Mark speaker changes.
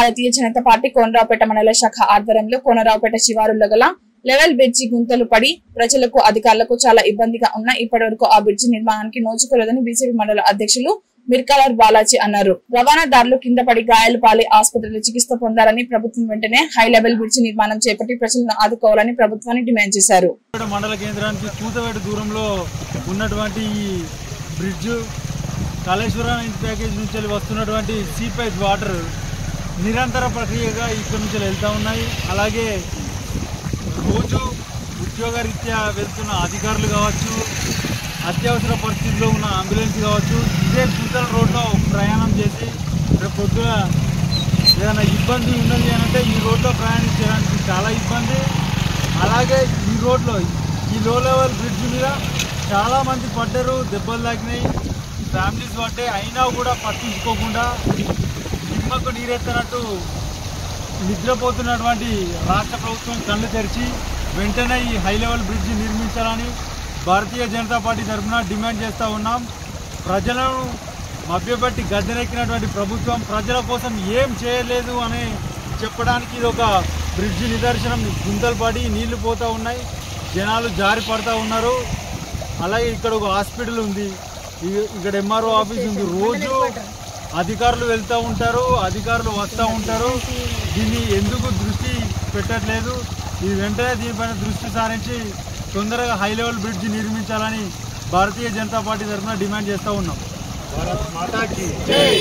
Speaker 1: Bharatiya Janata party Konaraopet మండల శాఖ ఆధ్వర్యంలో కోనరావుపేట శివారులో గల లెవెల్ బ్రిడ్జి గుంతలు పడి ప్రజలకు అధికారులకు చాలా ఇబ్బందిగా ఉన్న ఇప్పటి వరకు ఆ బ్రిడ్జి నిర్మాణానికి నోచుకోలేదని బీజేపీ మండల అధ్యక్షులు మిర్కాలర్ బాలాజీ అన్నారు. రవాణాదారులు కింద పడి గాయాలు పాలై ఆసుపత్రిలో చికిత్స పొందాలని ప్రభుత్వం వెంటనే హై లెవెల్ బ్రిడ్జి నిర్మాణం చేపట్టి ప్రజలను ఆదుకోవాలని ప్రభుత్వాన్ని డిమాండ్ చేశారు.
Speaker 2: మండల కేంద్రానికి కూతవేట దూరంలో ఉన్నటువంటి ఈ బ్రిడ్జ్ కాళేశ్వరం ప్యాకేజ్ నుంచి వస్తున్నటువంటి సీపేజ్ వాటర్ నిరంతర ప్రక్రియగా ఇక్కడ నుంచి వెళ్తూ ఉన్నాయి. అలాగే రోజు ఉద్యోగరీత్యా వెళ్తున్న అధికారులు కావచ్చు, అత్యవసర పరిస్థితుల్లో ఉన్న అంబులెన్స్ కావచ్చు, ఇదే గుంతల రోడ్లో ప్రయాణం చేసి రేపు పొద్దున ఏదైనా ఇబ్బంది ఉన్నది అని అంటే ఈ రోడ్లో ప్రయాణించడానికి చాలా ఇబ్బంది. అలాగే ఈ రోడ్లో ఈ లో లెవెల్ బ్రిడ్జ్ మీద చాలామంది పడ్డారు, దెబ్బలు తాకినాయి, ఫ్యామిలీస్ పడ్డాయి. అయినా కూడా పట్టించుకోకుండా నిమ్మకు నీరెత్తనట్టు నిద్రపోతున్నటువంటి రాష్ట్ర ప్రభుత్వం కళ్ళు తెరిచి వెంటనే ఈ హై లెవెల్ బ్రిడ్జి నిర్మించాలని భారతీయ జనతా పార్టీ తరఫున డిమాండ్ చేస్తూ ఉన్నాం. ప్రజలను మభ్యపెట్టి గద్దెనెక్కినటువంటి ప్రభుత్వం ప్రజల కోసం ఏం చేయలేదు అని చెప్పడానికి ఇది ఒక బ్రిడ్జి నిదర్శనం. గుంతలు పడి నీళ్లు పోతూ ఉన్నాయి, జనాలు జారి పడుతూ ఉన్నారు. అలాగే ఇక్కడ ఒక హాస్పిటల్ ఉంది, ఇక్కడ ఎంఆర్ఓ ఆఫీస్ ఉంది. రోజు అధికారులు వెళ్తూ ఉంటారు, అధికారులు వస్తూ ఉంటారు. దీన్ని ఎందుకు దృష్టి పెట్టట్లేదు? ఇది వెంటనే దీనిపైన దృష్టి సారించి తొందరగా హై లెవెల్ బ్రిడ్జ్ నిర్మించాలని భారతీయ జనతా పార్టీ తరఫున డిమాండ్ చేస్తూ ఉన్నాం. భారత్ మాతాకి జై.